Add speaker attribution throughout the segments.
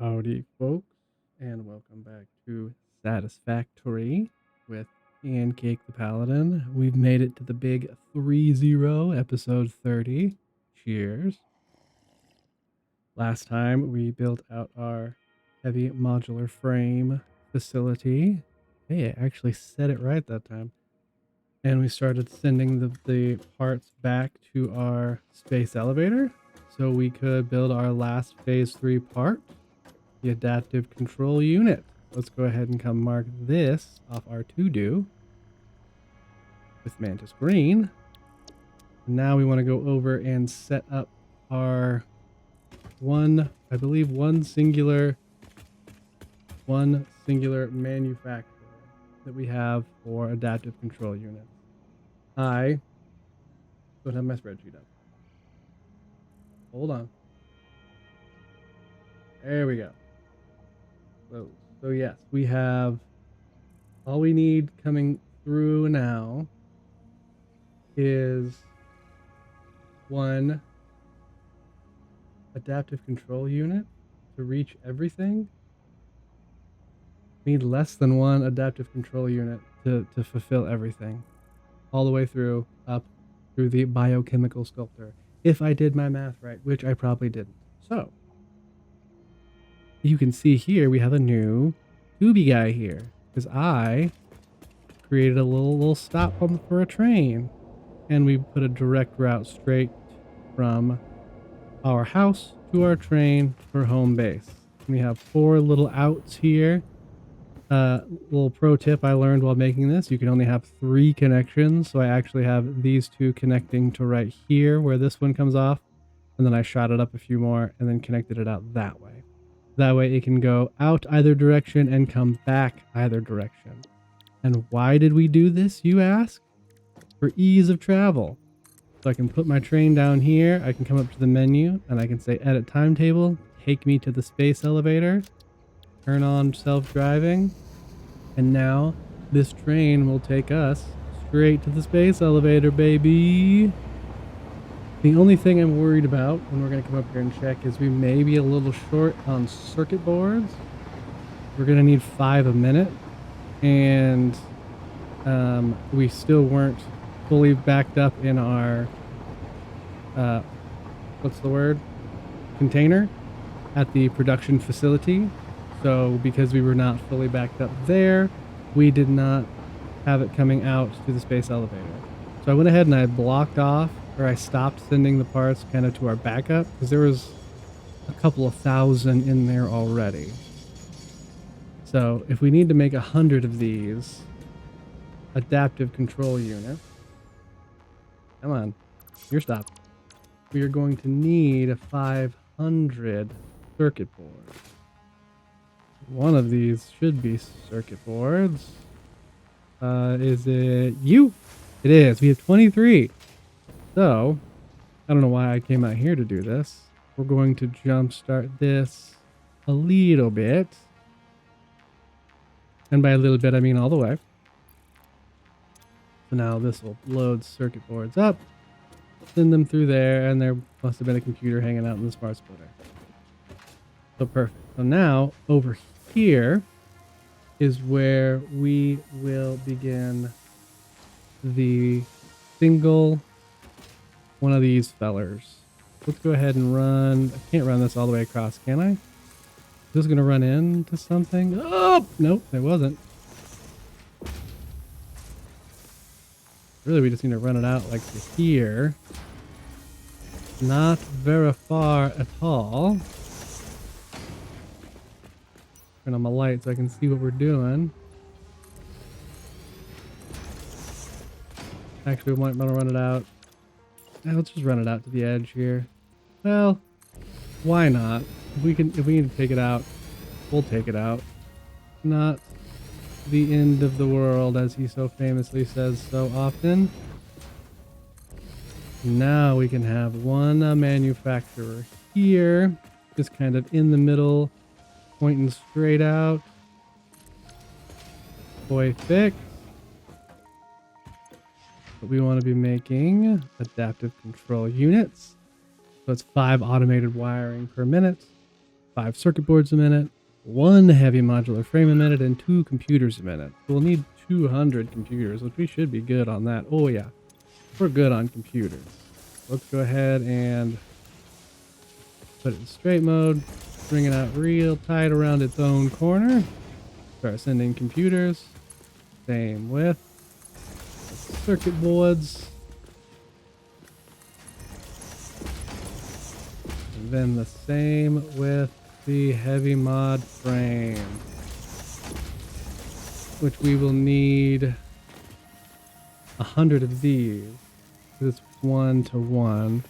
Speaker 1: Howdy, folks, and welcome back to Satisfactory with Pancake the Paladin. We've made it to the big 3-0, episode 30. Cheers. Last time we built out our heavy modular frame facility. Hey, I actually said it right that time. And we started sending the parts back to our space elevator so we could build our last phase 3 part, the adaptive control unit. Let's go ahead and come mark this off our to-do with Mantis Green. Now we want to go over and set up our one singular manufacturer that we have for adaptive control units. I don't have my spreadsheet up. Hold on. There we go. So yes, we have all we need coming through now is one adaptive control unit to reach everything. We need less than one adaptive control unit to fulfill everything. All the way through, up through the biochemical sculptor. If I did my math right, which I probably didn't. So, you can see here we have a new tubey guy here. Because I created a little stop for a train. And we put a direct route straight from our house to our train for home base. And we have 4 little outs here. Little pro tip I learned while making this, you can only have 3 connections. So I actually have these 2 connecting to right here where this one comes off. And then I shot it up a few more and then connected it out that way. That way it can go out either direction and come back either direction. And why did we do this, you ask? For ease of travel. So I can put my train down here, I can come up to the menu, and I can say edit timetable, take me to the space elevator, turn on self-driving, and now this train will take us straight to the space elevator, baby. The only thing I'm worried about when we're going to come up here and check is we may be a little short on circuit boards. We're going to need 5 a minute, and we still weren't fully backed up in our container at the production facility. So because we were not fully backed up there, we did not have it coming out to the space elevator. So I went ahead and I blocked off, or I stopped sending the parts kind of to our backup because there was a couple of thousand in there already. So if we need to make 100 of these adaptive control units, come on, you're stopped. We are going to need 500 circuit boards. One of these should be circuit boards. Is it you? It is. We have 23. So, I don't know why I came out here to do this. We're going to jumpstart this a little bit. And by a little bit, I mean all the way. So now this will load circuit boards up, send them through there, and there must have been a computer hanging out in the smart splitter. So perfect. So now, over here is where we will begin the single one of these fellers. Let's go ahead and run. I can't run this all the way across, can I? Is this going to run into something? Oh, nope, it wasn't. Really, we just need to run it out like to here. Not very far at all. Turn on my light so I can see what we're doing. Actually, we might want to run it out. Let's just run it out to the edge here. Well, why not? If we need to take it out, we'll take it out. Not the end of the world, as he so famously says so often. Now we can have one manufacturer here, just kind of in the middle, pointing straight out. Boy fix. But we want to be making adaptive control units. So it's 5 automated wiring per minute. 5 circuit boards a minute, 1 heavy modular frame a minute, and 2 computers a minute. We'll need 200 computers, which we should be good on that. Oh yeah, we're good on computers. Let's go ahead and put it in straight mode, bring it out real tight around its own corner. Start sending computers. Same with the circuit boards. And then the same with the heavy mod frame, which we will need 100 of these. It's 1-to-1.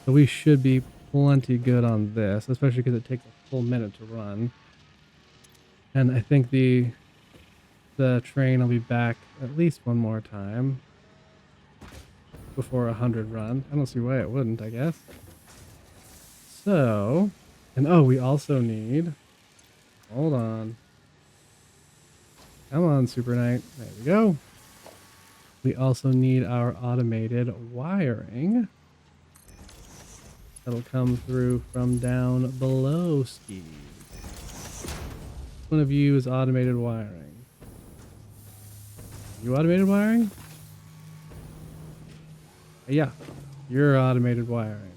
Speaker 1: So we should be plenty good on this, especially because it takes a full minute to run. And I think the train will be back at least one more time before 100 run. I don't see why it wouldn't, I guess. So, and oh, we also need, hold on. Come on, Super Knight. There we go. We also need our automated wiring. That'll come through from down below skis. One of you is automated wiring. You automated wiring? Yeah, you're automated wiring.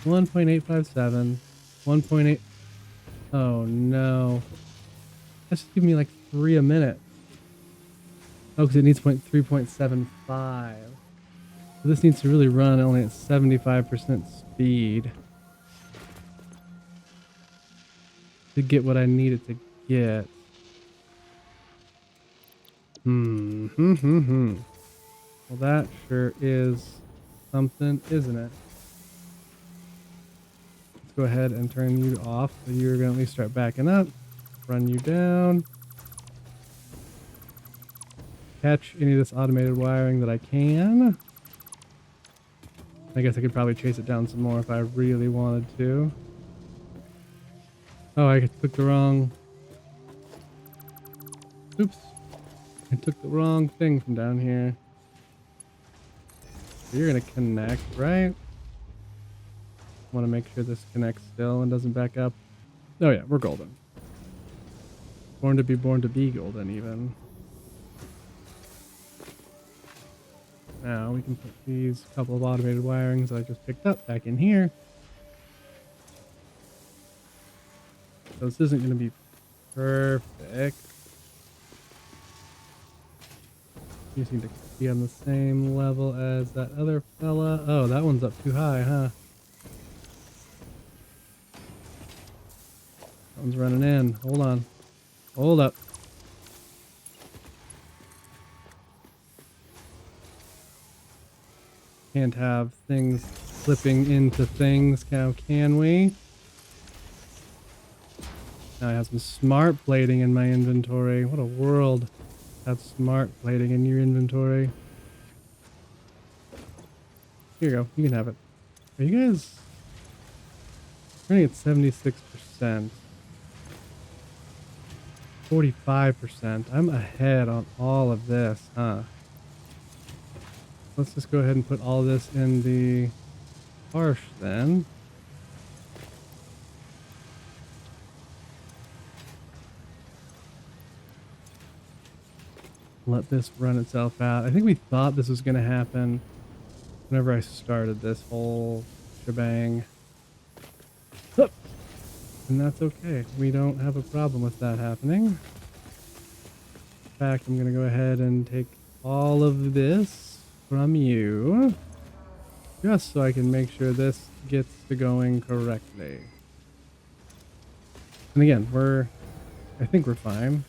Speaker 1: 1.857, 1.8. Oh no. That's just giving me like 3 a minute. Oh, because it needs 3.75. So this needs to really run only at 75% speed to get what I need it to get. Well, that sure is something, isn't it? Let's go ahead and turn you off. So you're going to at least start backing up. Run you down. Catch any of this automated wiring that I can. I guess I could probably chase it down some more if I really wanted to. Oh, I took the wrong... Oops. I took the wrong thing from down here. You're going to connect, right? Want to make sure this connects still and doesn't back up. Oh yeah, we're golden. Born to be golden even. Now we can put these couple of automated wirings that I just picked up back in here. So this isn't going to be perfect. You just need to be on the same level as that other fella. Oh, that one's up too high, huh? That one's running in. Hold on. Hold up. Can't have things slipping into things, now can we? Now I have some smart plating in my inventory. What a world. Have smart plating in your inventory. Here you go. You can have it. Are you guys running at 76%? 45%. I'm ahead on all of this, huh? Let's just go ahead and put all this in the harsh then. Let this run itself out. I think we thought this was going to happen whenever I started this whole shebang. And that's okay. We don't have a problem with that happening. In fact, I'm going to go ahead and take all of this from you, just so I can make sure this gets to going correctly. And again, I think we're fine.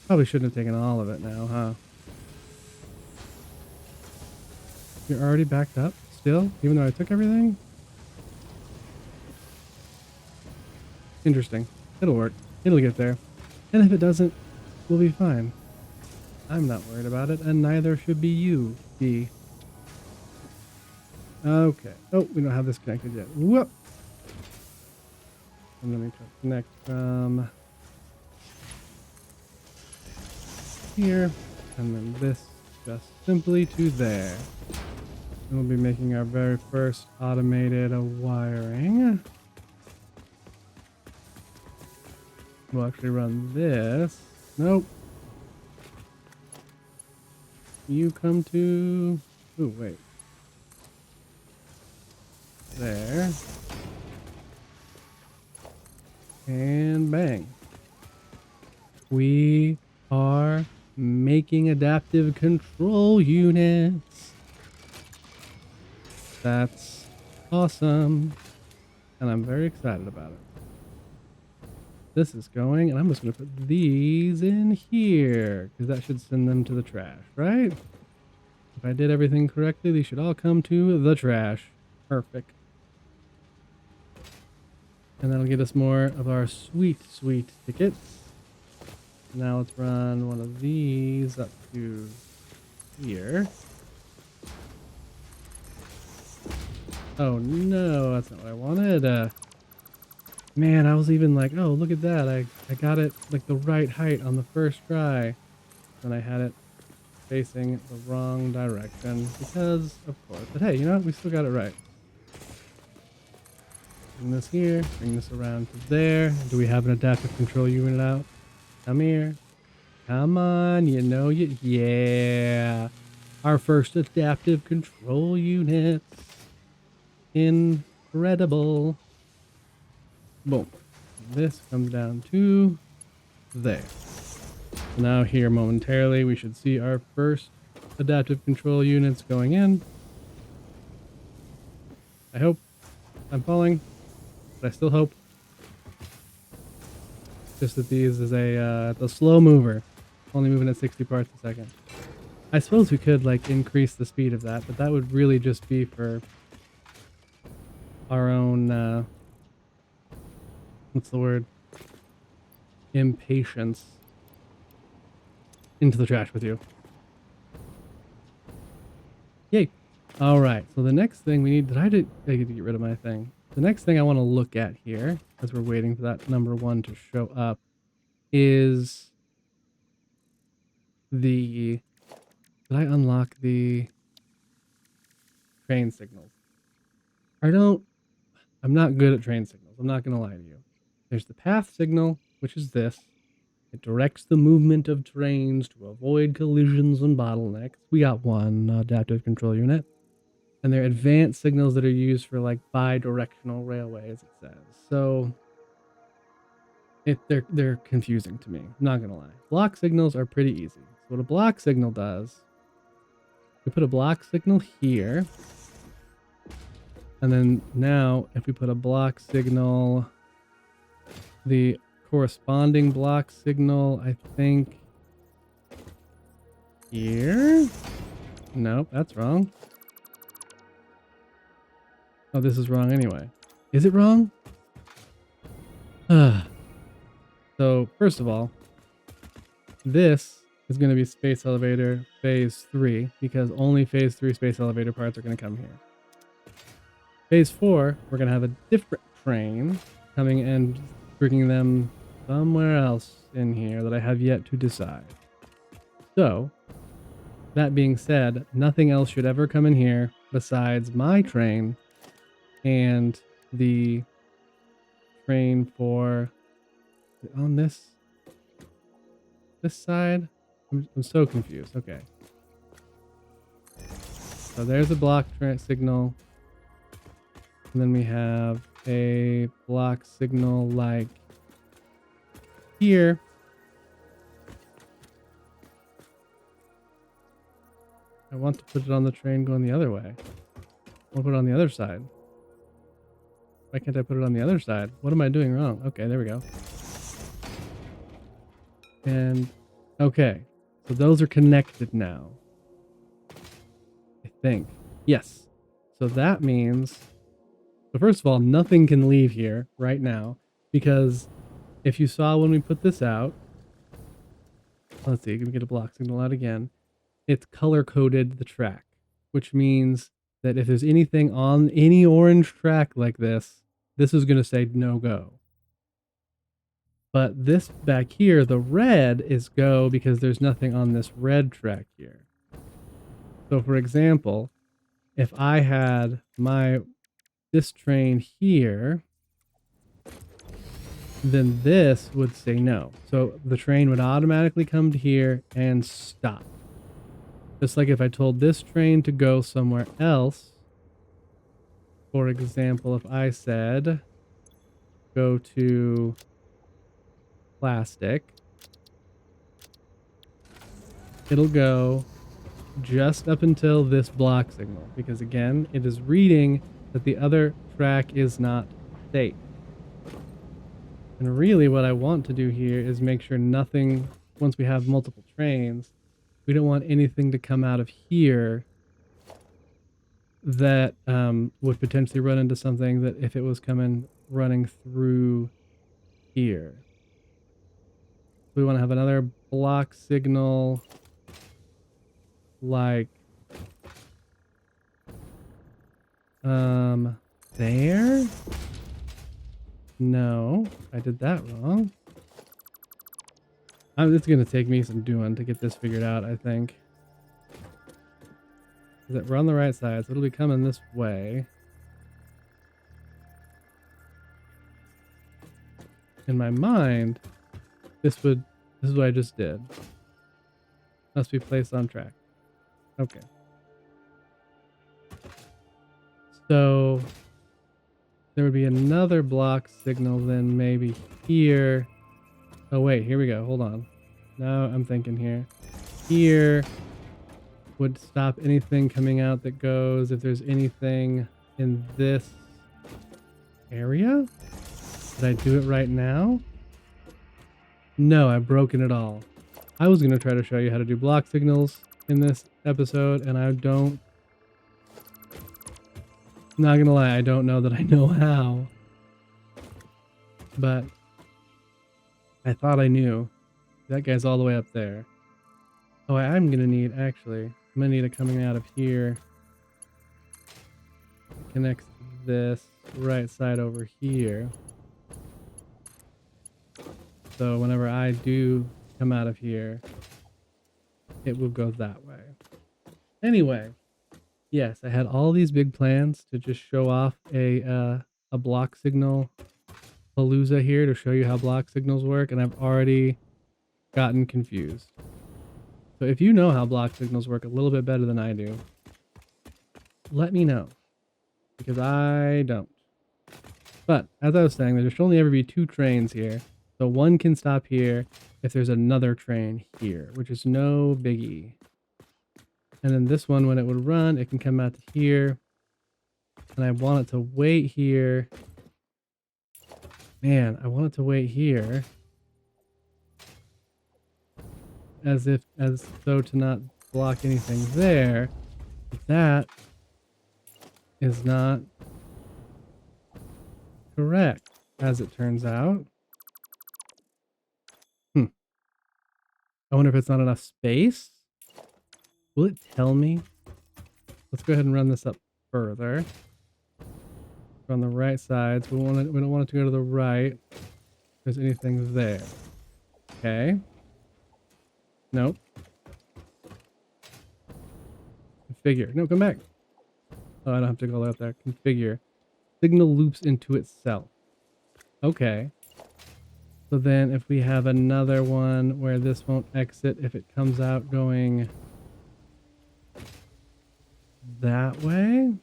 Speaker 1: Probably shouldn't have taken all of it now, huh? You're already backed up still, even though I took everything? Interesting. It'll work. It'll get there. And if it doesn't, we'll be fine. I'm not worried about it, and neither should be you, be. Okay. Oh, we don't have this connected yet. Whoop! And let me try to connect from here, and then this just simply to there. And we'll be making our very first automated wiring. We'll actually run this. Nope. You come to... Ooh, wait. There. And bang. We are making adaptive control units. That's awesome. And I'm very excited about it. This is going, and I'm just going to put these in here, because that should send them to the trash, right? If I did everything correctly, these should all come to the trash. Perfect. And that'll get us more of our sweet, sweet tickets. Now let's run one of these up to here. Oh no, that's not what I wanted. Man, I was even like, oh, look at that. I got it like the right height on the first try. And I had it facing the wrong direction because, of course. But hey, you know what? We still got it right. Bring this here. Bring this around to there. Do we have an adaptive control unit out? Come here. Come on. You know you. Yeah. Our first adaptive control units. Incredible. Boom. This comes down to there. Now here momentarily we should see our first adaptive control units going in. I hope. I'm falling, but I still hope. Just that these is the slow mover, only moving at 60 parts a second. I suppose we could like increase the speed of that, but that would really just be for our own what's the word? Impatience. Into the trash with you. Yay. All right. So the next thing we need, I get to get rid of my thing. The next thing I want to look at here, as we're waiting for that number 1 to show up, is did I unlock the train signals? I'm not good at train signals. I'm not going to lie to you. There's the path signal, which is this. It directs the movement of trains to avoid collisions and bottlenecks. We got one adaptive control unit. And they're advanced signals that are used for like bi-directional railways, it says. So they're confusing to me. I'm not gonna lie. Block signals are pretty easy. So what a block signal does, we put a block signal here. And then now if we put a block signal, the corresponding block signal, I think here. Nope, that's wrong. Oh, this is wrong anyway. Is it wrong? So, first of all, this is going to be Space Elevator Phase 3, because only Phase 3 Space Elevator parts are going to come here. Phase 4, we're going to have a different train coming and bringing them somewhere else in here that I have yet to decide. So, that being said, nothing else should ever come in here besides my train and the train for on this side. I'm so confused. Okay, so there's a block signal, and then we have a block signal like here. I want to put it on the train going the other way. I want to put it on the other side. Why can't I put it on the other side? What am I doing wrong? Okay, there we go. And, okay. So those are connected now. I think. Yes. So that means... So first of all, nothing can leave here right now. Because if you saw when we put this out... Let's see, can we get a block signal out again? It's color-coded the track. Which means that if there's anything on any orange track like this, this is going to say no go. But this back here, the red is go because there's nothing on this red track here. So for example, if I had this train here, then this would say no. So the train would automatically come to here and stop. Just like if I told this train to go somewhere else, for example, if I said go to plastic, it'll go just up until this block signal, because again, it is reading that the other track is not safe. And really what I want to do here is make sure nothing, once we have multiple trains, we don't want anything to come out of here that would potentially run into something that if it was running through here. We want to have another block signal like there? No, I did that wrong. It's gonna take me some doing to get this figured out, I think. We're on the right side, so it'll be coming this way. In my mind, this is what I just did. Must be placed on track. Okay. So there would be another block signal then maybe here. Oh wait, here we go. Hold on. Now I'm thinking here. Here would stop anything coming out that goes if there's anything in this area. Did I do it right now? No, I've broken it all. I was going to try to show you how to do block signals in this episode, and I don't... Not going to lie, I don't know that I know how. But I thought I knew. That guy's all the way up there. Oh, I'm going to need, actually, I'm going to need it coming out of here. It connects to this right side over here. So whenever I do come out of here, it will go that way. Anyway, yes, I had all these big plans to just show off a block signal palooza here to show you how block signals work, and I've already gotten confused. So if you know how block signals work a little bit better than I do, let me know, because I don't. But as I was saying, there should only ever be 2 trains here. So one can stop here if there's another train here, which is no biggie. And then this one, when it would run, it can come out to here. And I want it to wait here. Man, I want it to wait here. As though to not block anything there. But that is not correct, as it turns out. I wonder if it's not enough space. Will it tell me? Let's go ahead and run this up further. On the right side, so we don't want it to go to the right. If there's anything there. Okay. Nope. Configure. No, come back. Oh, I don't have to go up there. Configure. Signal loops into itself. Okay. So then if we have another one where this won't exit, if it comes out going that way.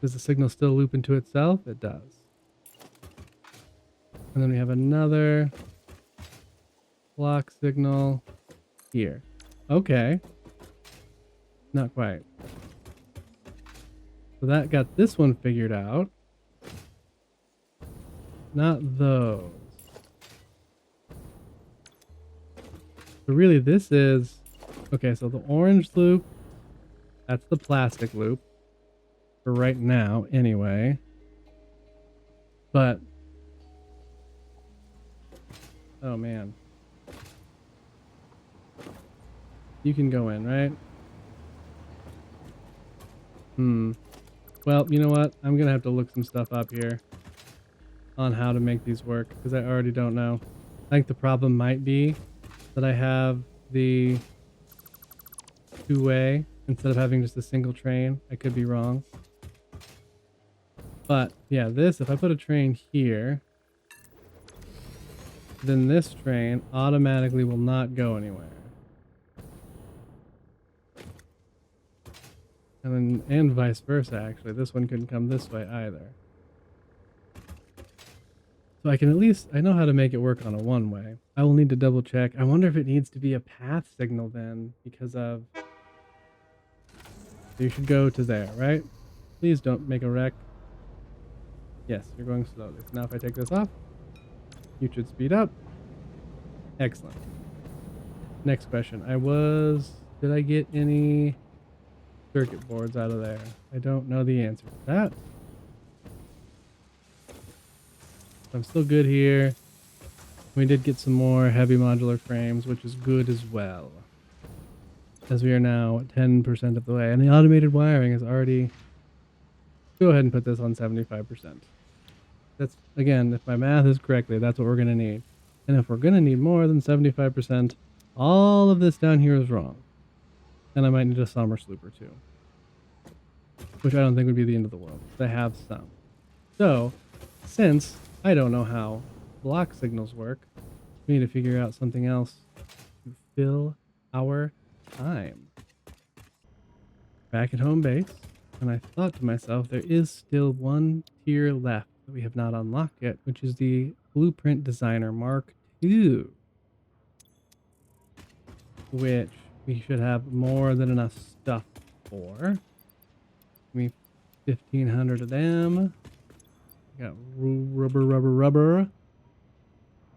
Speaker 1: Does the signal still loop into itself? It does. And then we have another block signal here. Okay. Not quite. So that got this one figured out. Not those. So really this is... Okay, so the orange loop, that's the plastic loop. For right now, anyway. But... Oh, man. You can go in, right? Well, you know what? I'm gonna have to look some stuff up here on how to make these work, because I already don't know. I think the problem might be that I have the 2-way instead of having just a single train. I could be wrong. But yeah, this, if I put a train here, then this train automatically will not go anywhere. And vice versa, actually. This one couldn't come this way either. So I can at least, I know how to make it work on a one-way. I will need to double check. I wonder if it needs to be a path signal then, because of... You should go to there, right? Please don't make a wreck. Yes, you're going slowly. So now if I take this off, you should speed up. Excellent. Next question. Did I get any circuit boards out of there? I don't know the answer to that. I'm still good here. We did get some more heavy modular frames, which is good as well. As we are now 10% of the way. And the automated wiring is already... Go ahead and put this on 75%. That's, again, if my math is correctly, that's what we're going to need. And if we're going to need more than 75%, all of this down here is wrong. And I might need a summer sloop or two. Which I don't think would be the end of the world. But I have some. So, since I don't know how block signals work, we need to figure out something else to fill our time. Back at home base, and I thought to myself, there is still one tier left that we have not unlocked yet, which is the Blueprint Designer Mark II, which we should have more than enough stuff for. Give me 1,500 of them. Got rubber.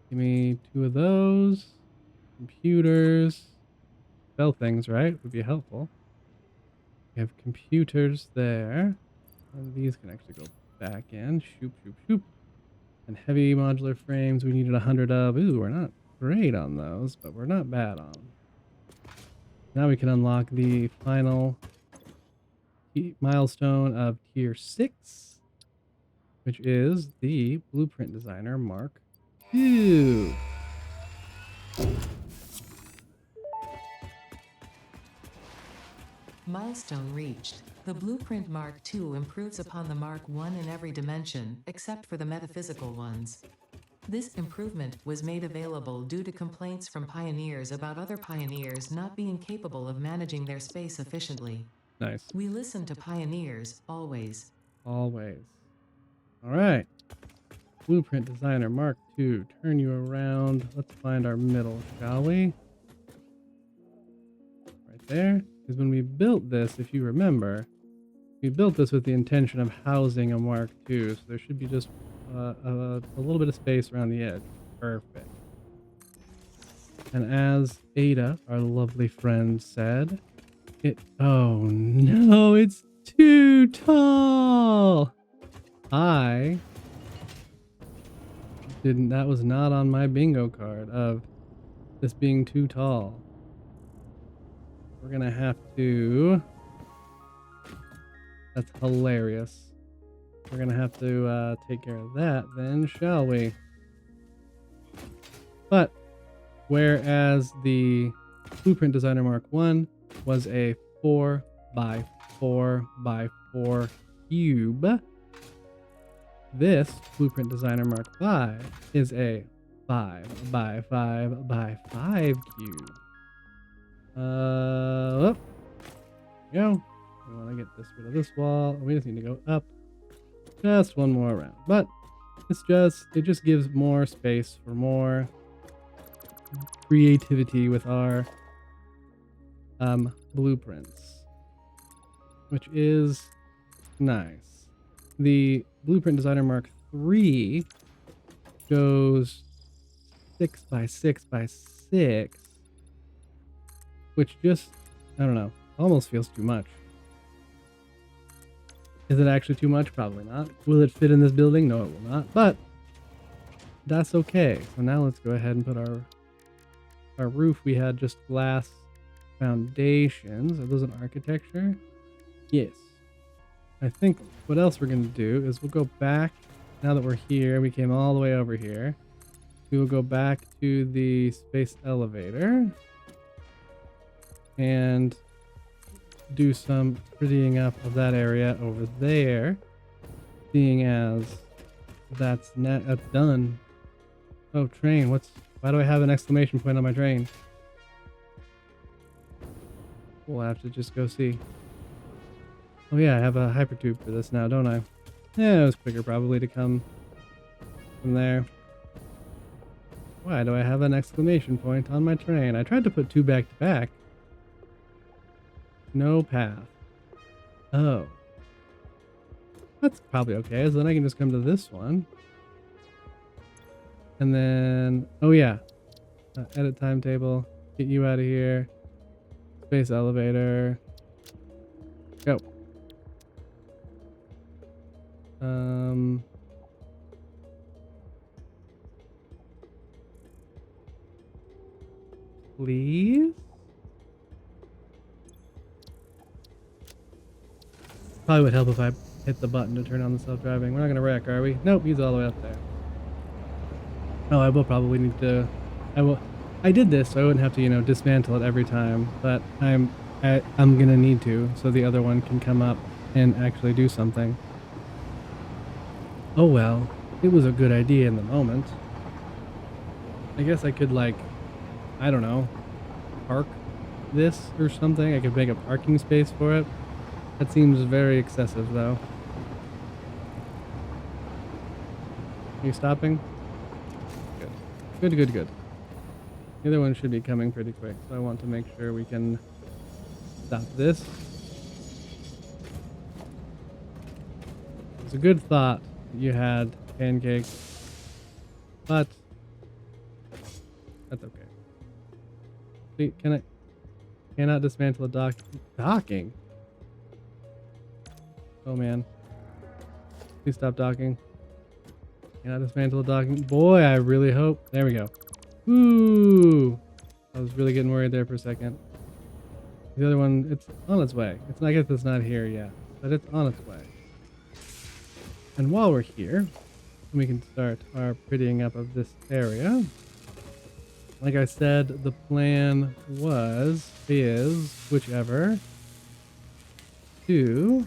Speaker 1: Give me 2 of those. Computers. Sell things, right? Would be helpful. We have computers there. And these can actually go back in. Shoop. And heavy modular frames, we needed 100 of. Ooh, we're not great on those, but we're not bad on them. Now we can unlock the final milestone of tier 6, which is the Blueprint Designer Mark II.
Speaker 2: Milestone reached. The Blueprint Mark II improves upon the Mark I in every dimension, except for the metaphysical ones. This improvement was made available due to complaints from pioneers about other pioneers not being capable of managing their space efficiently.
Speaker 1: Nice.
Speaker 2: We listen to pioneers, always.
Speaker 1: Always. All right. Blueprint Designer Mark II. Turn you around. Let's find our middle, shall we? Right there. Because when we built this, if you remember, we built this with the intention of housing a Mark II. So there should be just a little bit of space around the edge. Perfect. And as Ada, our lovely friend, said, oh no, it's too tall. That was not on my bingo card of this being too tall. We're gonna have to, that's hilarious. We're gonna have to take care of that then, shall we? But whereas the Blueprint Designer Mark I was a 4x4x4 cube, this Blueprint Designer Mark V is a 5x5x5 cube. There we go. We want to get rid of this wall. We just need to go up just one more round. But it just gives more space for more creativity with our blueprints, which is nice. The Blueprint Designer Mark III goes 6x6x6, which just, I don't know, almost feels too much. Is it actually too much? Probably not. Will it fit in this building? No, it will not, but that's okay. So now let's go ahead and put our roof. We had just glass foundations. Are those an architecture? Yes. I think what else we're going to do is we'll go back. Now that we're here, we came all the way over here. We will go back to the space elevator and do some prettying up of that area over there. seeing as that's done. Oh, train. Why do I have an exclamation point on my train? We'll have to just go see. Oh yeah, I have a hypertube for this now, don't I? Yeah, it was quicker probably to come from there. Why do I have an exclamation point on my train? I tried to put two back to back. No path. Oh. That's probably okay, so then I can just come to this one. And then, oh yeah. Edit timetable. Get you out of here. Space elevator. Go. Please? Probably would help if I hit the button to turn on the self-driving. We're not gonna wreck, are we? Nope, he's all the way up there. Oh, I will probably need to... I did this so I wouldn't have to, dismantle it every time, but I'm gonna need to, so the other one can come up and actually do something. Oh well, it was a good idea in the moment. I guess I could, like, I don't know, park this or something. I could make a parking space for it. That seems very excessive, though. Are you stopping? Good. Good, good, good. The other one should be coming pretty quick, so I want to make sure we can stop this. It's a good thought that you had, Pancake, but that's okay. See, cannot dismantle a docking? Oh man. Please stop docking. Cannot dismantle a docking. Boy, I really hope. There we go. Ooh. I was really getting worried there for a second. The other one, it's on its way. I guess it's not here yet, but it's on its way. And while we're here, we can start our prettying up of this area. Like I said, the plan is, whichever, to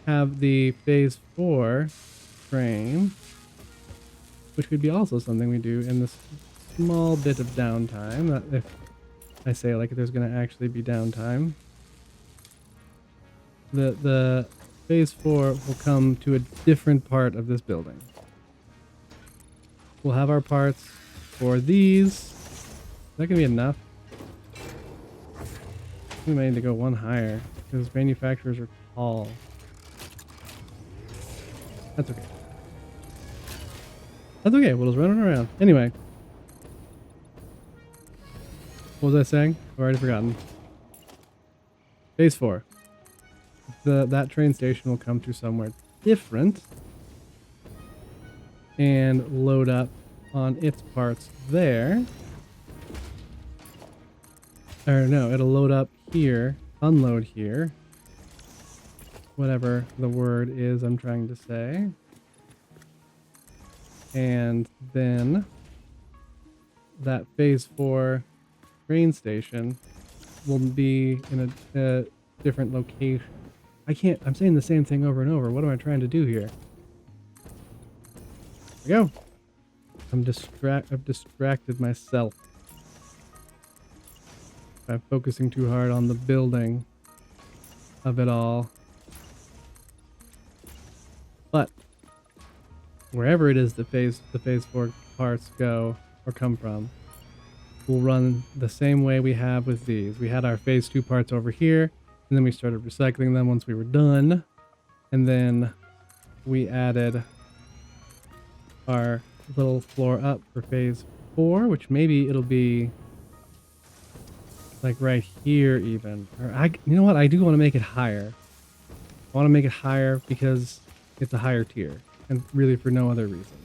Speaker 1: have the phase 4 train, which could be also something we do in this small bit of downtime. That if I say like there's going to actually be downtime, the phase 4 will come to a different part of this building. We'll have our parts for these. Is that going to be enough? We might need to go one higher because manufacturers are tall. That's okay. That's okay. We'll just run it around. Anyway. What was I saying? I've already forgotten. Phase 4. That train station will come to somewhere different and load up on its parts there. Or no, it'll load up here, unload here. Whatever the word is I'm trying to say. And then that phase 4 train station will be in a different location. I'm saying the same thing over and over. What am I trying to do here? There we go. I've distracted myself by focusing too hard on the building of it all. But wherever it is the phase 4 parts go or come from, we'll run the same way we have with these. We had our phase 2 parts over here, and then we started recycling them once we were done. And then we added our little floor up for phase 4, which maybe it'll be like right here even. Or you know what? I do want to make it higher. I want to make it higher because it's a higher tier, and really for no other reason.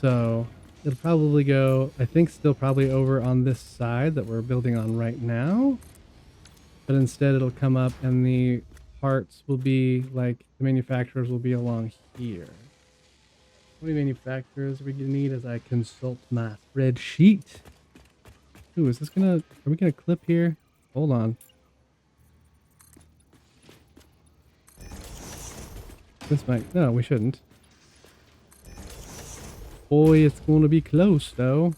Speaker 1: So it'll probably go, I think, still probably over on this side that we're building on right now. But instead it'll come up and the parts will be like, the manufacturers will be along here. How many manufacturers are we gonna need as I consult my spreadsheet? Ooh, are we gonna clip here? Hold on. This might... No, we shouldn't. Boy, it's going to be close, though.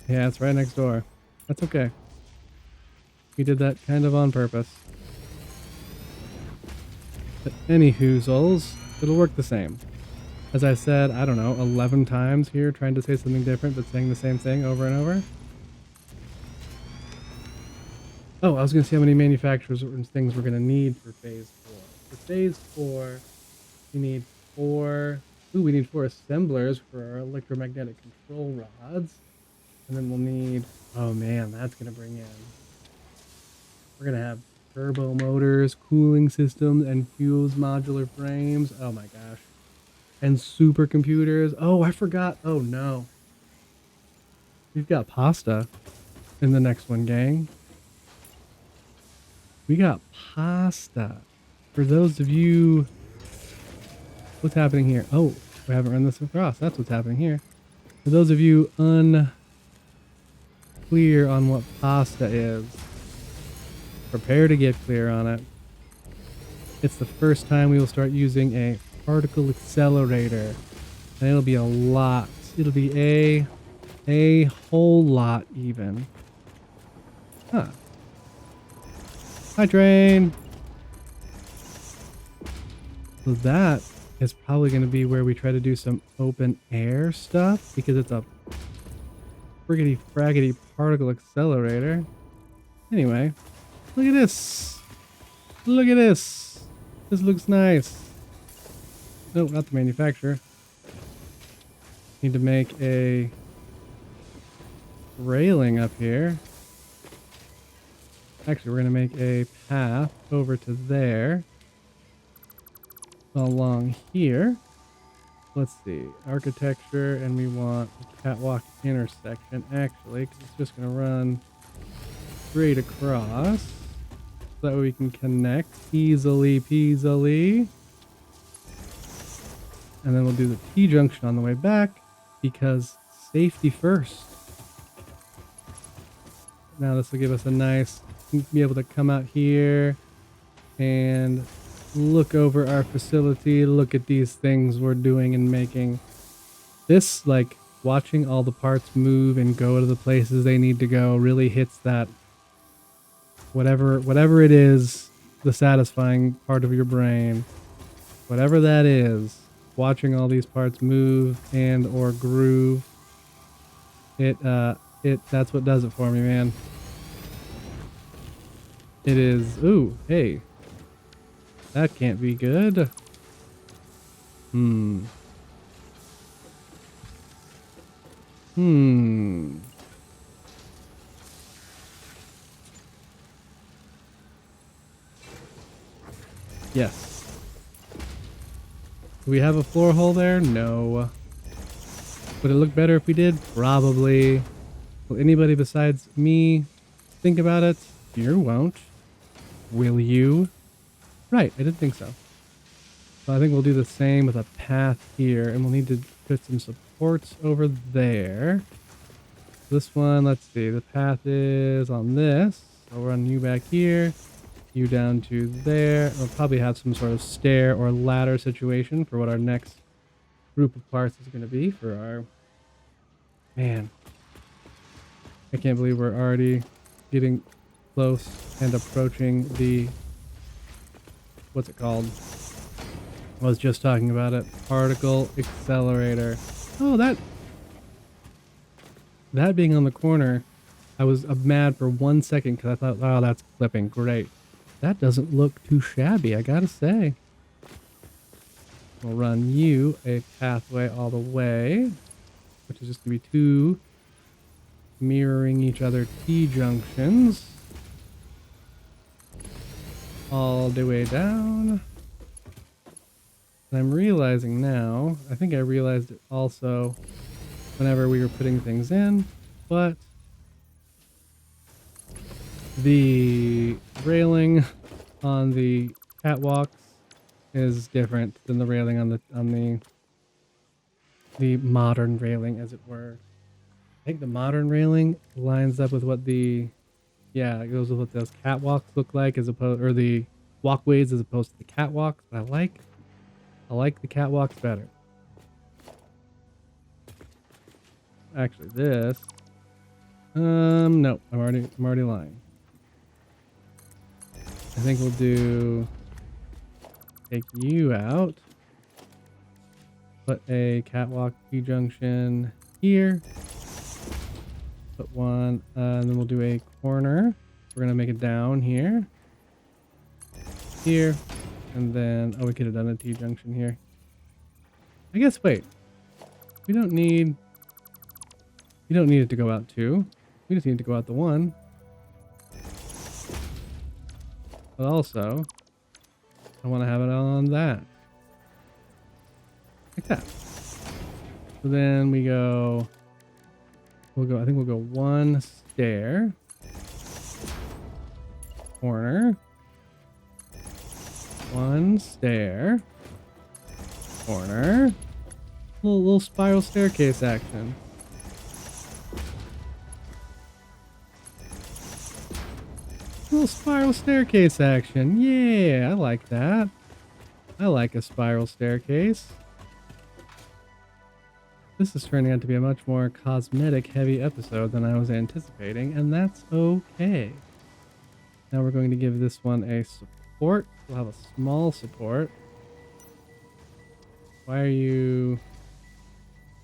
Speaker 1: Yeah, it's right next door. That's okay. We did that kind of on purpose. But anywhoozles, it'll work the same. As I said, I don't know, 11 times here, trying to say something different, but saying the same thing over and over. Oh, I was going to see how many manufacturers and things we're going to need for phase 4. For phase 4, we need 4... Ooh, we need 4 assemblers for our electromagnetic control rods. And then we'll need... Oh man, that's going to bring in... We're going to have turbo motors, cooling systems, and fuse modular frames. Oh my gosh. And supercomputers. Oh, I forgot. Oh no. We've got pasta in the next one, gang. We got pasta. For those of you... What's happening here? Oh, we haven't run this across. That's what's happening here. For those of you unclear on what pasta is, prepare to get clear on it. It's the first time we will start using a particle accelerator. And it'll be a lot. It'll be a whole lot even. Huh. Hi, train. So that is probably going to be where we try to do some open air stuff, because it's a friggity fraggity particle accelerator. Anyway, look at this. Look at this. This looks nice. No, not the manufacturer. Need to make a railing up here. Actually, we're going to make a path over to there. Along here. Let's see. Architecture, and we want a catwalk intersection, actually, because it's just going to run straight across. So that way we can connect easily peasily. And then we'll do the T-junction on the way back, because safety first. Now this will give us a nice, be able to come out here and look over our facility, look at these things we're doing and making. This, like, watching all the parts move and go to the places they need to go really hits that, whatever it is, the satisfying part of your brain. Whatever that is, watching all these parts move and or groove, that's what does it for me, man. It is, ooh, hey. That can't be good. Yes. Do we have a floor hole there? No. Would it look better if we did? Probably. Will anybody besides me think about it? You won't. Will you? Right, I didn't think so. So I think we'll do the same with a path here, and we'll need to put some supports over there. This one, let's see, the path is on this. So we'll run you back here, you down to there. We'll probably have some sort of stair or ladder situation for what our next group of parts is going to be for our... Man, I can't believe we're already getting close and approaching the... What's it called? I was just talking about it. Particle accelerator. Oh, that being on the corner, I was mad for 1 second because I thought, oh, that's clipping. Great. That doesn't look too shabby, I gotta say. We'll run you a pathway all the way, which is just gonna be 2 mirroring each other T-junctions. All the way down. And I'm realizing now, I think I realized it also whenever we were putting things in, but the railing on the catwalks is different than the railing on the modern railing, as it were. I think the modern railing lines up with what the Yeah, it goes with what those catwalks look like as opposed, or the walkways as opposed to the catwalks. But I like the catwalks better. Actually, this. No, I'm already lying. I think we'll do. Take you out. Put a catwalk T-junction here. Put one, and then we'll do a corner. We're gonna make it down here. Here. And then, oh, we could have done a T-junction here. I guess, wait. We don't need it to go out 2. We just need to go out the 1. But also, I want to have it on that. Like that. So then we go, I think we'll go 1 stair. Corner. 1 stair. Corner. Little spiral staircase action. Little spiral staircase action. Yeah, I like that. I like a spiral staircase. This is turning out to be a much more cosmetic heavy episode than I was anticipating, and that's okay. Now we're going to give this one a support. We'll have a small support. Why are you...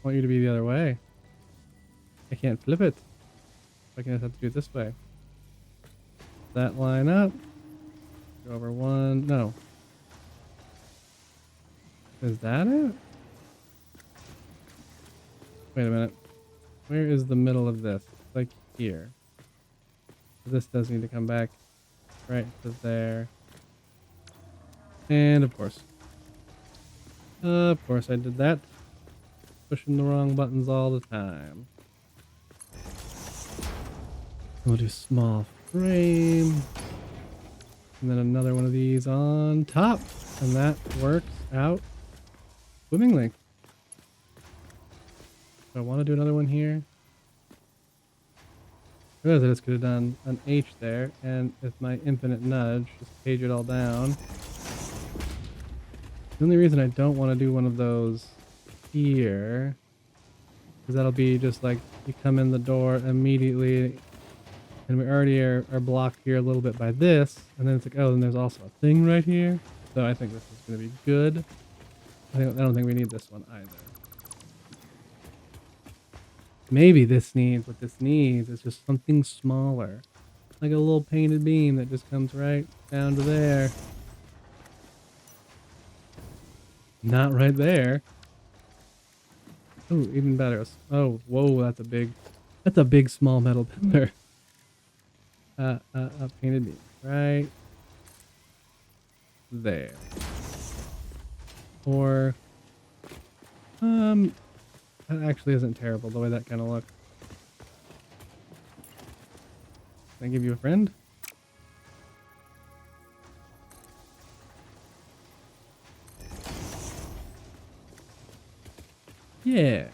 Speaker 1: I want you to be the other way. I can't flip it. I can just have to do it this way. That line up. Go over 1. No. Is that it? Wait a minute. Where is the middle of this? It's like here. This does need to come back right to there. And of course I did that. Pushing the wrong buttons all the time. We'll do small frame. And then another one of these on top. And that works out swimmingly. So I want to do another one here. I realized I just could have done an H there, and with my infinite nudge, just page it all down. The only reason I don't want to do one of those here is that'll be just like you come in the door immediately, and we already are blocked here a little bit by this, and then it's like, oh, then there's also a thing right here. So I think this is going to be good. I don't think we need this one either. Maybe what this needs is just something smaller. Like a little painted beam that just comes right down to there. Not right there. Oh, even better. Oh, whoa, that's a big small metal pillar. A painted beam. Right there. Or, that actually isn't terrible, the way that kind of looks. Can I give you a friend? Yeah.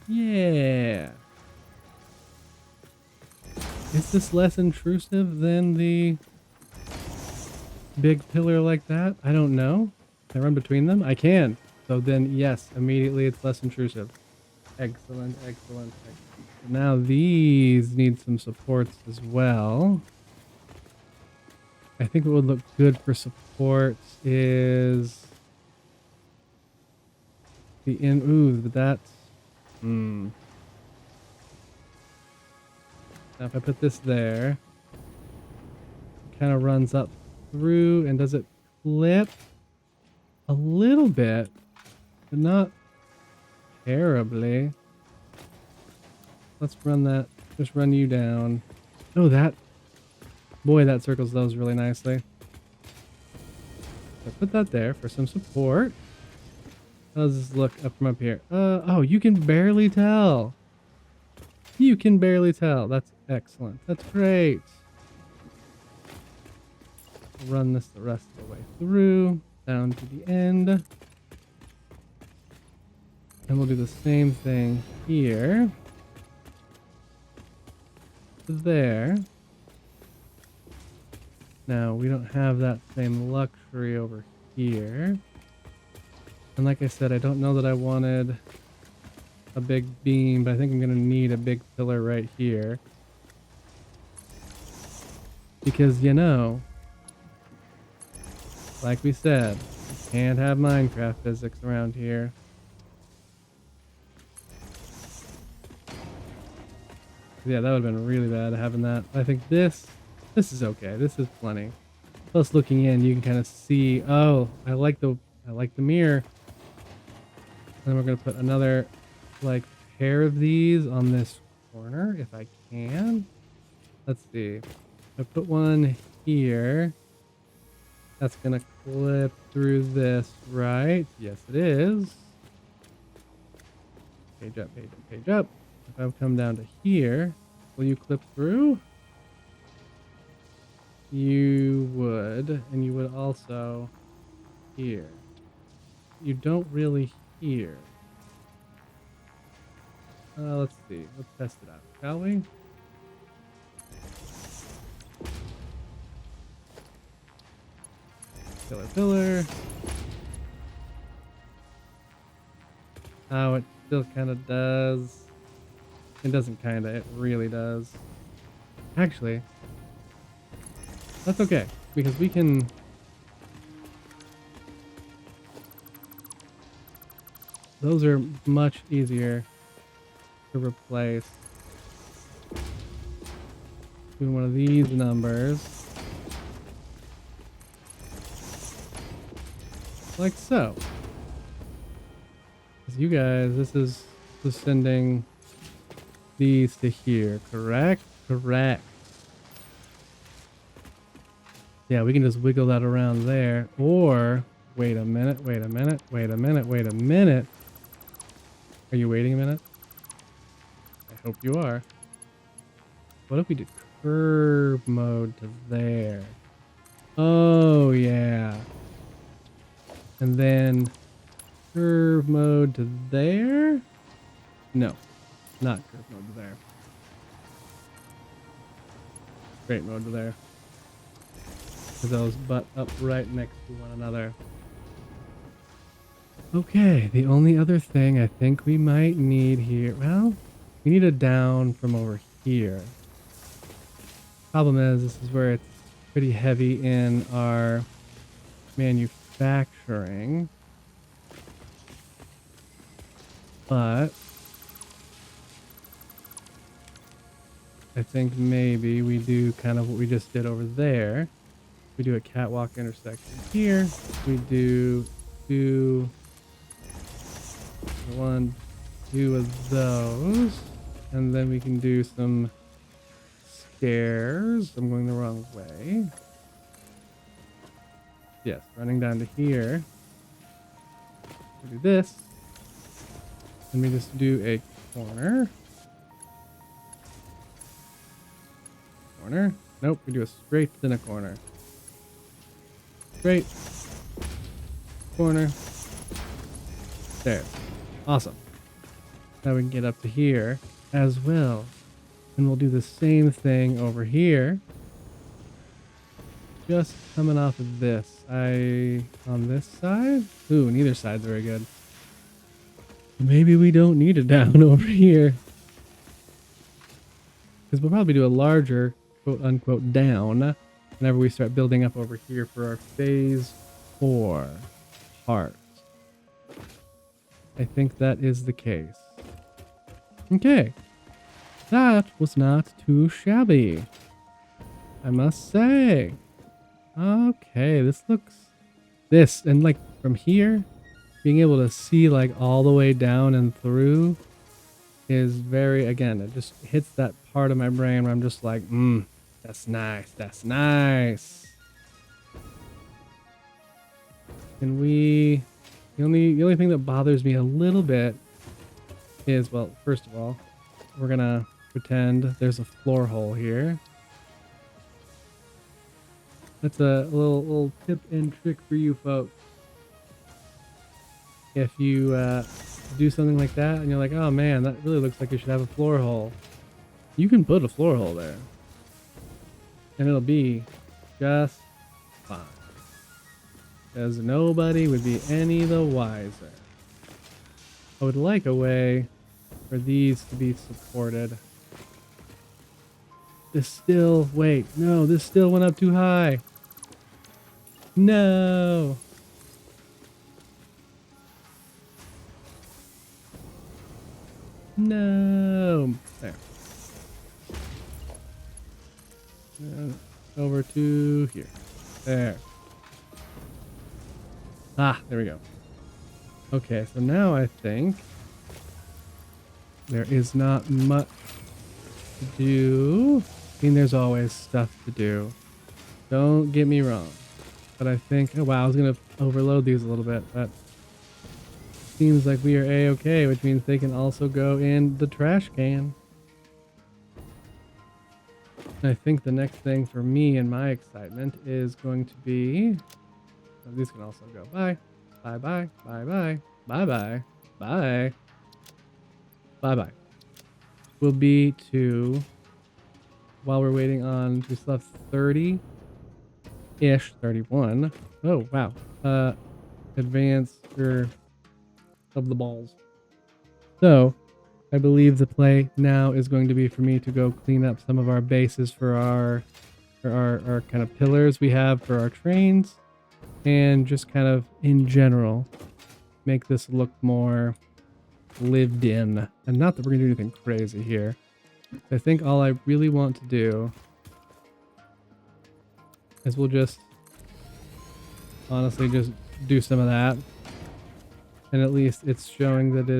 Speaker 1: Yeah. Is this less intrusive than the big pillar like that? I don't know. Can I run between them? I can. So then, yes, immediately it's less intrusive. Excellent, excellent, excellent. Now these need some supports as well. I think what would look good for supports is ooh, but that's, Now if I put this there, it kind of runs up through, and does it flip? A little bit, but not terribly. Let's run that, just run you down. Oh, boy, that circles those really nicely. So put that there for some support. How does this look up from up here? Oh, you can barely tell. You can barely tell. That's excellent. That's great. Run this the rest of the way through, down to the end. And we'll do the same thing here. to there. Now, we don't have that same luxury over here. And like I said, I don't know that I wanted a big beam, but I think I'm going to need a big pillar right here. Because, you know, like we said, you can't have Minecraft physics around here. Yeah, that would have been really bad having that. I think this is okay. This is plenty. Plus, looking in, you can kind of see. Oh, I like the mirror. And we're gonna put another like pair of these on this corner if I can. Let's see. I put one here. That's gonna clip through this, right? Yes, it is. Page up, page up, page up. If I come down to here, will you clip through? You would, and you would also here. You don't really here. Let's see. Let's test it out, shall we? Pillar, pillar. Oh, it still kind of does. It doesn't kind of, it really does. Actually, that's okay, because we can... Those are much easier to replace. Do one of these numbers. Like so. Because you guys, this is sending these to here, correct? Correct. Yeah, we can just wiggle that around there. Or, wait a minute, wait a minute, wait a minute, wait a minute. Are you waiting a minute? I hope you are. What if we did curve mode to there? Oh, yeah. And then curve mode to there? No, not curve mode to there. Straight mode to there. Because those butt up right next to one another. Okay, the only other thing I think we might need here, well, we need a down from over here. Problem is, this is where it's pretty heavy in our manufacturing. But I think maybe we do kind of what we just did over there. We do a catwalk intersection here. We do two of those. And then we can do some stairs. I'm going the wrong way. Yes, running down to here. We do this. Let me just do a corner. Corner. Nope, we do a straight then a corner. Straight. Corner. There. Awesome. Now we can get up to here as well. And we'll do the same thing over here. Just coming off of this. On this side? Ooh, neither side's very good. Maybe we don't need it down over here. Because we'll probably do a larger, quote unquote, down whenever we start building up over here for our phase 4 part. I think that is the case. Okay. That was not too shabby, I must say. Okay, this looks... This, and like from here, being able to see like all the way down and through is very, again, it just hits that part of my brain where I'm just like, that's nice, that's nice. And the only thing that bothers me a little bit is, well, first of all, we're gonna pretend there's a floor hole here. That's a little tip and trick for you folks. If you do something like that and you're like, oh man, that really looks like it should have a floor hole. You can put a floor hole there. And it'll be just fine. Because nobody would be any the wiser. I would like a way for these to be supported. This still, wait, no, this still went up too high. No. No. There. Over to here. There. Ah, there we go. Okay, so now I think there is not much to do. I mean, there's always stuff to do. Don't get me wrong. But I think, oh wow, I was going to overload these a little bit, but seems like we are A-okay, which means they can also go in the trash can. I think the next thing for me and my excitement is going to be, oh, these can also go bye, bye, bye, bye, bye, bye, bye, bye, bye, bye. Will be to, while we're waiting on, we still have 30-ish, 31. Oh, wow. Advance of the balls. So, I believe the play now is going to be for me to go clean up some of our bases for our kind of pillars we have for our trains, and just kind of in general make this look more lived in. And not that we're gonna do anything crazy here. I think all I really want to do is we'll just honestly just do some of that, and at least it's showing that it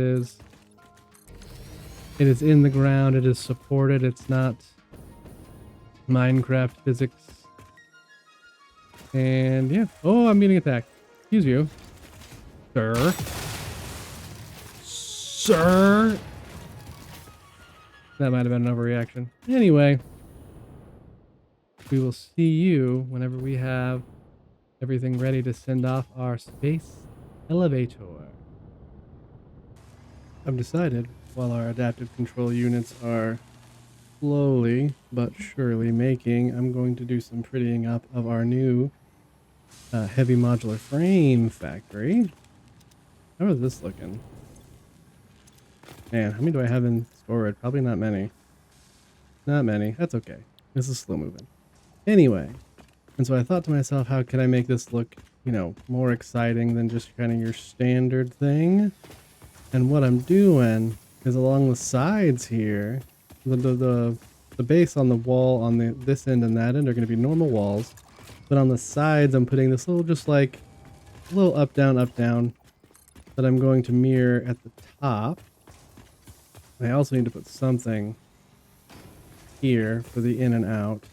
Speaker 1: is in the ground, it is supported, it's not Minecraft physics. And yeah. Oh, I'm getting attacked. Excuse you. Sir. Sir. That might have been an overreaction. Anyway. We will see you whenever we have everything ready to send off our space elevator. I've decided, while our adaptive control units are slowly but surely making, I'm going to do some prettying up of our new heavy modular frame factory. How is this looking? Man, how many do I have in storage? Probably not many. Not many. That's okay. This is slow moving. Anyway, and so I thought to myself, how can I make this look, you know, more exciting than just kind of your standard thing? And what I'm doing is along the sides here, the base on the wall on this end and that end are going to be normal walls, but on the sides I'm putting this little, just like a little up down that I'm going to mirror at the top. I also need to put something here for the in and out.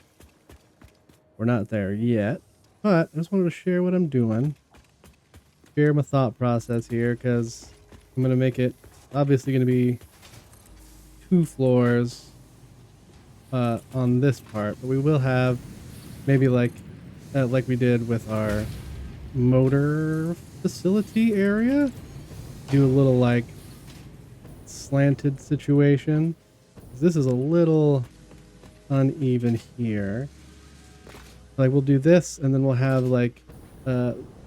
Speaker 1: We're not there yet, but I just wanted to share what I'm doing, share my thought process here, because I'm going to make it obviously going to be 2 floors on this part, but we will have maybe like we did with our motor facility area, do a little like slanted situation. This is a little uneven here. Like we'll do this, and then we'll have like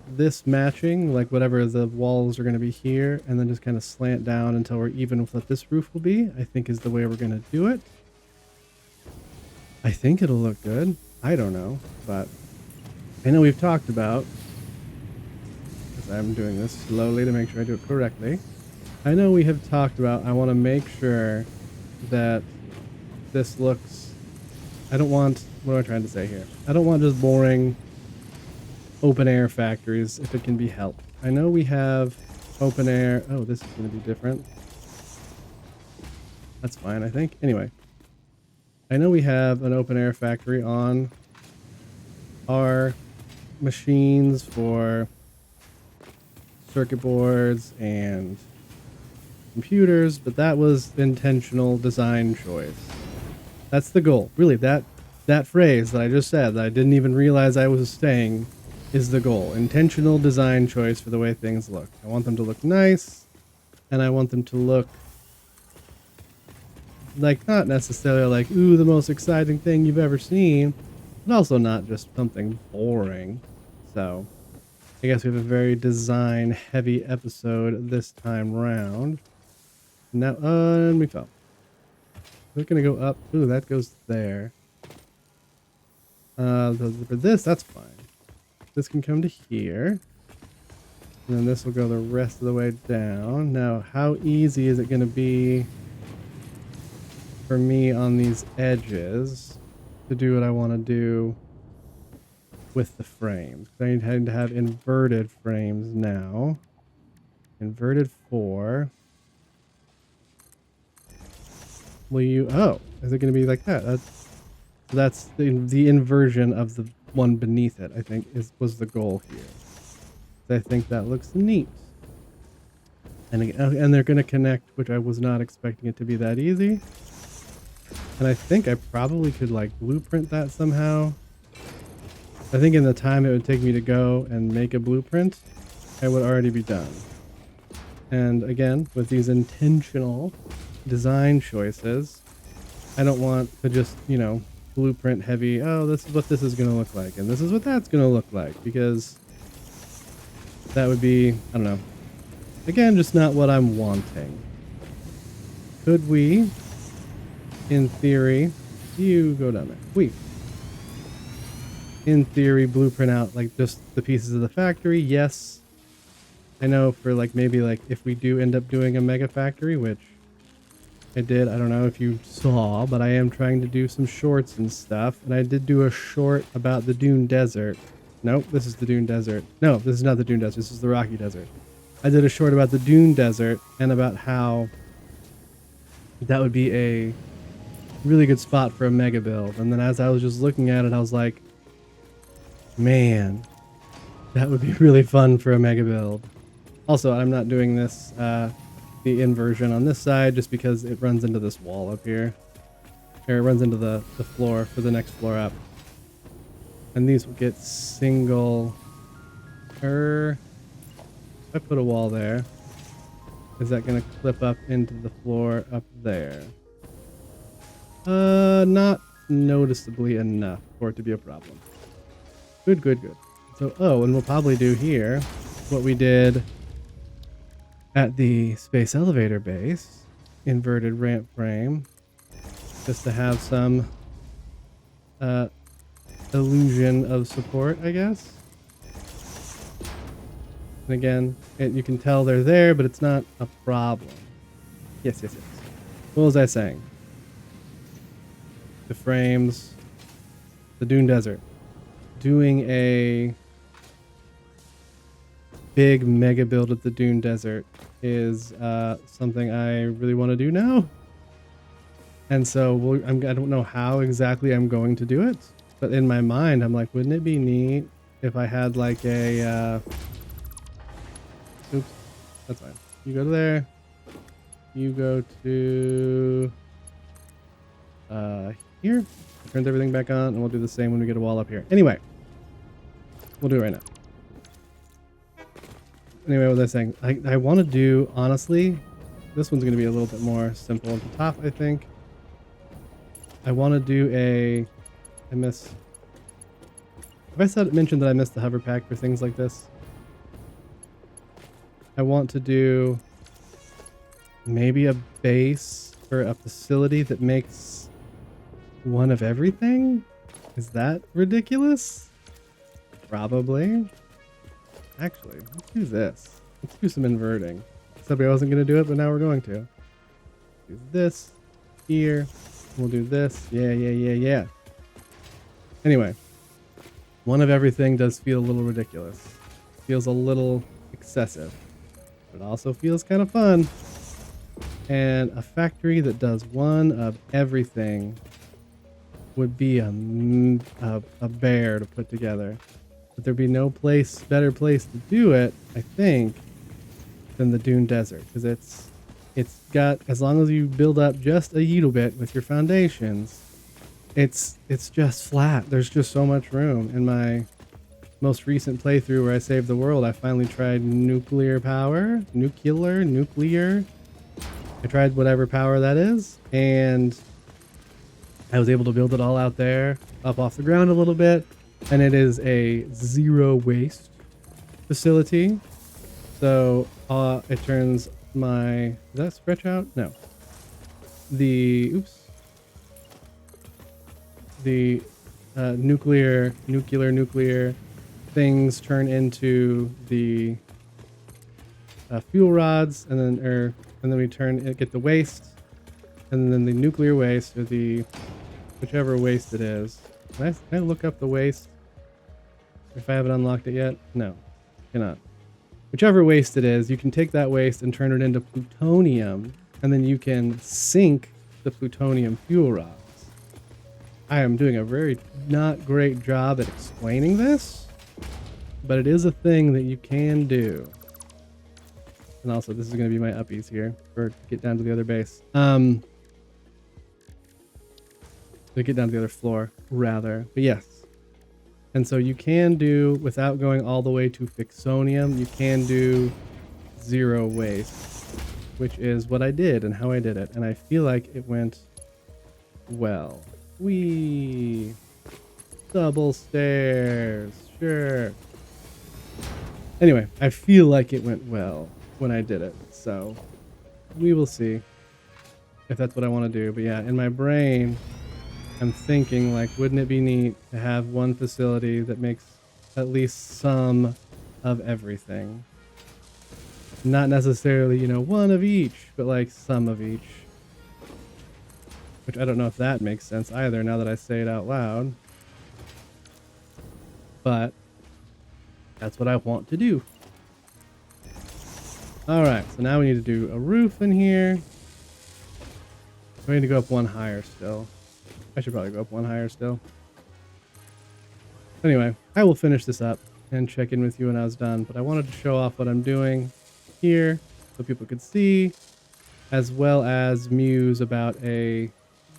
Speaker 1: this matching, like whatever the walls are going to be here, and then just kind of slant down until we're even with what this roof will be, I think is the way we're going to do it. I think it'll look good. I don't know, but I know we've talked about, because I'm doing this slowly to make sure I do it correctly. I know we have talked about, I want to make sure that this looks, I don't want, what am I trying to say here? I don't want just boring open air factories if it can be helped. I know we have open air. Oh, this is going to be different. That's fine, I think. Anyway, I know we have an open air factory on our machines for circuit boards and computers, but that was intentional design choice. That's the goal. Really, that phrase that I just said that I didn't even realize I was saying is the goal. Intentional design choice for the way things look. I want them to look nice, and I want them to look like not necessarily like, ooh, the most exciting thing you've ever seen, but also not just something boring. So I guess we have a very design heavy episode this time round. Now, and we fell. We're gonna go up. Ooh, that goes there. For this, that's fine. This can come to here. And then this will go the rest of the way down. Now, how easy is it going to be for me on these edges to do what I want to do with the frames? I need to have inverted frames now. Inverted 4. Will you... Oh, is it going to be like that? That's the inversion of the one beneath it, I think, was the goal here. I think that looks neat. And they're going to connect, which I was not expecting it to be that easy. And I think I probably could like blueprint that somehow. I think in the time it would take me to go and make a blueprint, I would already be done. And again, with these intentional design choices, I don't want to just, you know, blueprint heavy, oh, this is what this is going to look like, and this is what that's going to look like, because that would be, I don't know. Again, just not what I'm wanting. Could we, in theory, you go down there. In theory, blueprint out like just the pieces of the factory? Yes. I know for like maybe like if we do end up doing a mega factory, which I did, I don't know if you saw, but I am trying to do some shorts and stuff. And I did do a short about the Dune Desert. Nope, this is the Dune Desert. No, this is not the Dune Desert. This is the Rocky Desert. I did a short about the Dune Desert and about how that would be a really good spot for a mega build. And then as I was just looking at it, I was like, man, that would be really fun for a mega build. Also, I'm not doing this, the inversion on this side just because it runs into this wall up here. Or it runs into the floor for the next floor up. And these will get single. If I put a wall there, is that going to clip up into the floor up there? Not noticeably enough for it to be a problem. Good, good, good. So, oh, and we'll probably do here what we did at the space elevator base. Inverted ramp frame. Just to have some illusion of support, I guess. And again, you can tell they're there, but it's not a problem. Yes, yes, yes. What was I saying? The frames, the Dune Desert. Doing a big mega build at the Dune Desert is something I really want to do now. And so I don't know how exactly I'm going to do it, but in my mind, I'm like, wouldn't it be neat if I had like a... Oops, that's fine. You go to there. You go to here. Turns everything back on, and we'll do the same when we get a wall up here. Anyway, we'll do it right now. Anyway, what was I saying? I want to do, honestly, this one's going to be a little bit more simple at the top, I think. I want to do have I mentioned that I missed the hover pack for things like this? I want to do maybe a base for a facility that makes one of everything? Is that ridiculous? Probably. Actually, let's do this. Let's do some inverting. Said I wasn't going to do it, but now we're going to. Do this here. We'll do this. Yeah, yeah, yeah, yeah. Anyway, one of everything does feel a little ridiculous. Feels a little excessive. But it also feels kind of fun. And a factory that does one of everything would be a bear to put together. But there'd be no better place to do it, I think, than the Dune Desert. Because it's got, as long as you build up just a little bit with your foundations, it's just flat. There's just so much room. In my most recent playthrough where I saved the world, I finally tried nuclear power. Nuclear. I tried whatever power that is, and I was able to build it all out there, up off the ground a little bit, and it is a zero waste facility. So it turns my, does that stretch out? No. Oops. The nuclear things turn into the fuel rods, and then we get the waste, and then the nuclear waste, or the whichever waste it is. Can I look up the waste if I haven't unlocked it yet? No, cannot. Whichever waste it is, you can take that waste and turn it into plutonium, and then you can sink the plutonium fuel rods. I am doing a very not great job at explaining this, but it is a thing that you can do. And also, this is going to be my uppies here, or get down to the other base. To get down to the other floor, rather. But yes. And so you can do, without going all the way to Fixonium, you can do zero waste, which is what I did and how I did it. And I feel like it went well. Whee! Double stairs. Sure. Anyway, I feel like it went well when I did it. So we will see if that's what I want to do. But yeah, in my brain, I'm thinking, like, wouldn't it be neat to have one facility that makes at least some of everything? Not necessarily, one of each, but like some of each. Which I don't know if that makes sense either now that I say it out loud. But that's what I want to do. Alright, so now we need to do a roof in here. We need to go up one higher still. I should probably go up one higher still. Anyway, I will finish this up and check in with you when I was done. But I wanted to show off what I'm doing here so people could see, as well as muse about a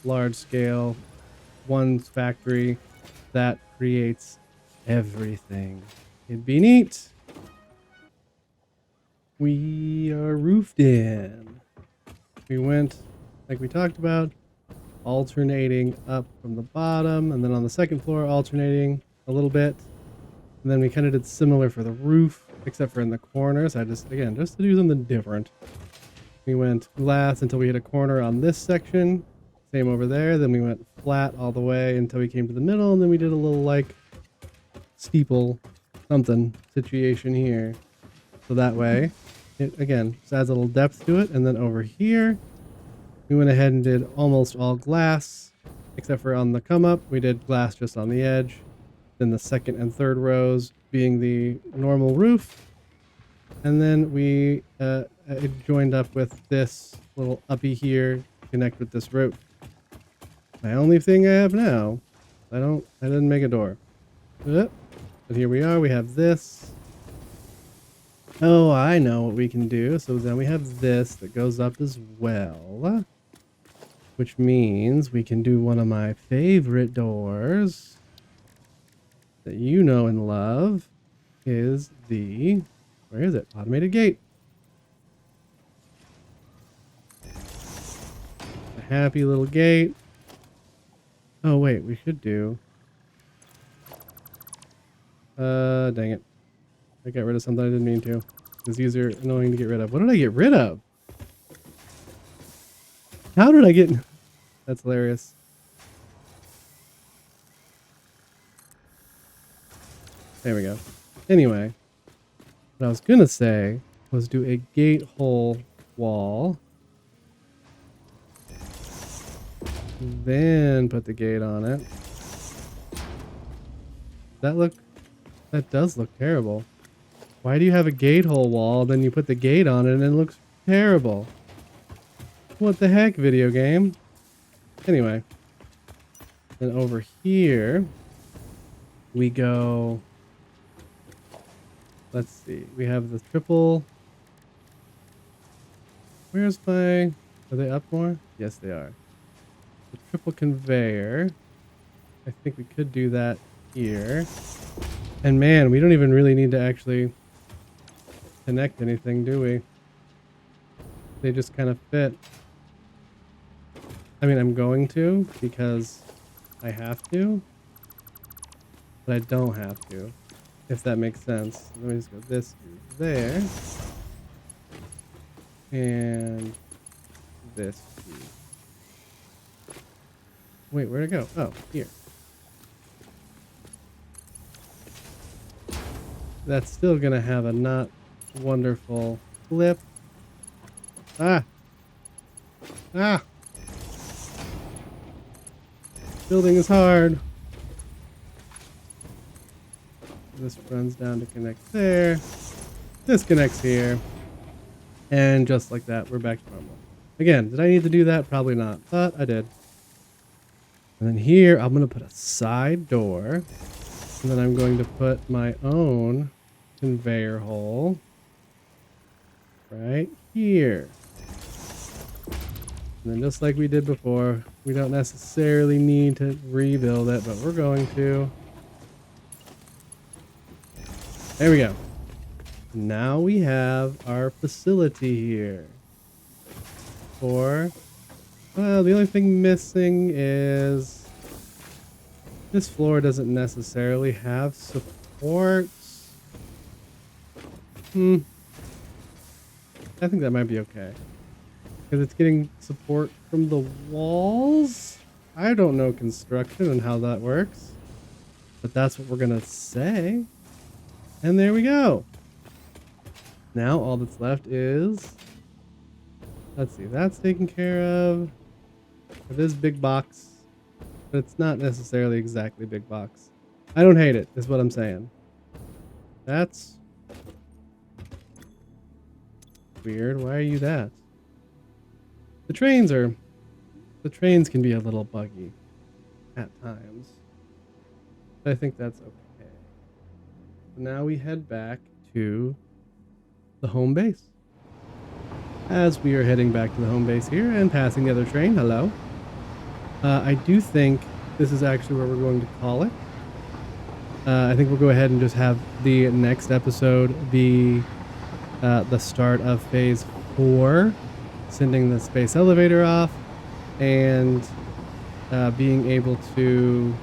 Speaker 1: large-scale one factory that creates everything. It'd be neat. We are roofed in. We went, like we talked about, alternating up from the bottom, and then on the second floor alternating a little bit, and then we kind of did similar for the roof, except for in the corners. Just to do something different, we went glass until we hit a corner on this section, same over there, then we went flat all the way until we came to the middle, and then we did a little like steeple something situation here, so that way it again just adds a little depth to it. And then over here we went ahead and did almost all glass, except for on the come up, we did glass just on the edge. Then the second and third rows being the normal roof. And then we it joined up with this little uppy here to connect with this roof. My only thing I have now, I didn't make a door. But here we are, we have this. Oh, I know what we can do. So then we have this that goes up as well, which means we can do one of my favorite doors that you know and love, is the, where is it? Automated gate. A happy little gate. Oh wait, we should do, dang it. I got rid of something I didn't mean to. Because these are annoying to get rid of. What did I get rid of? How did I get... That's hilarious. There we go. Anyway, what I was going to say was do a gate hole wall. Then put the gate on it. That does look terrible. Why do you have a gate hole wall, then you put the gate on it and it looks terrible? What the heck, video game? Anyway. Then over here, we go... Let's see. We have the triple... Where's my... Are they up more? Yes, they are. The triple conveyor. I think we could do that here. And man, we don't even really need to actually connect anything, do we? They just kind of fit. I mean, I'm going to because I have to, but I don't have to, if that makes sense. Let me just go this to there, and this to... Wait, where'd it go? Oh, here. That's still gonna have a not wonderful flip. Ah! Ah! Building is hard. This runs down to connect there. This connects here. And just like that, we're back to normal. Again, did I need to do that? Probably not, but I did. And then here, I'm going to put a side door. And then I'm going to put my own conveyor hole right here. And then just like we did before, we don't necessarily need to rebuild it, but we're going to. There we go. Now we have our facility here. Well, the only thing missing is this floor doesn't necessarily have supports. I think that might be okay. Because it's getting support from the walls? I don't know construction and how that works. But that's what we're going to say. And there we go. Now all that's left is... Let's see, that's taken care of. It is big box. But it's not necessarily exactly big box. I don't hate it, is what I'm saying. That's... weird. Why are you that? The trains can be a little buggy at times. But I think that's okay. So now we head back to the home base. As we are heading back to the home base here and passing the other train, hello. I do think this is actually where we're going to call it. I think we'll go ahead and just have the next episode be the start of phase 4, sending the space elevator off, and being able to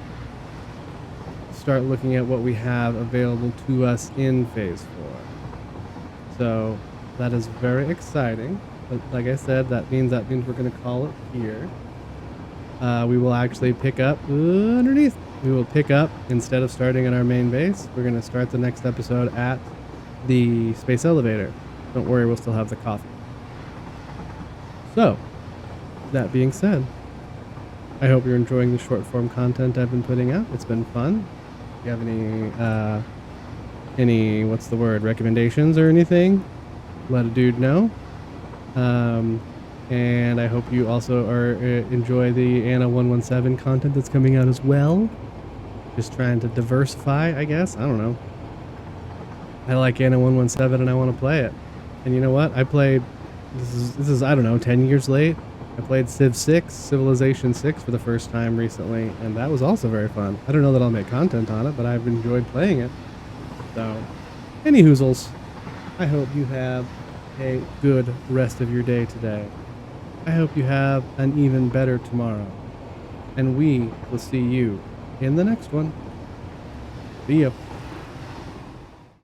Speaker 1: start looking at what we have available to us in phase 4. So that is very exciting. But like I said, that means we're going to call it here. We will actually pick up underneath. We will pick up, instead of starting at our main base, we're going to start the next episode at the space elevator. Don't worry, we'll still have the coffee. So, that being said, I hope you're enjoying the short form content I've been putting out. It's been fun. If you have any recommendations or anything, let a dude know. And I hope you also enjoy the Anna 117 content that's coming out as well. Just trying to diversify, I guess. I don't know. I like Anna 117 and I want to play it. And you know what? I played, this is I don't know, 10 years late. I played Civilization 6 for the first time recently, and that was also very fun. I don't know that I'll make content on it, but I've enjoyed playing it. So, any hoozles, I hope you have a good rest of your day today. I hope you have an even better tomorrow. And we will see you in the next one. See ya.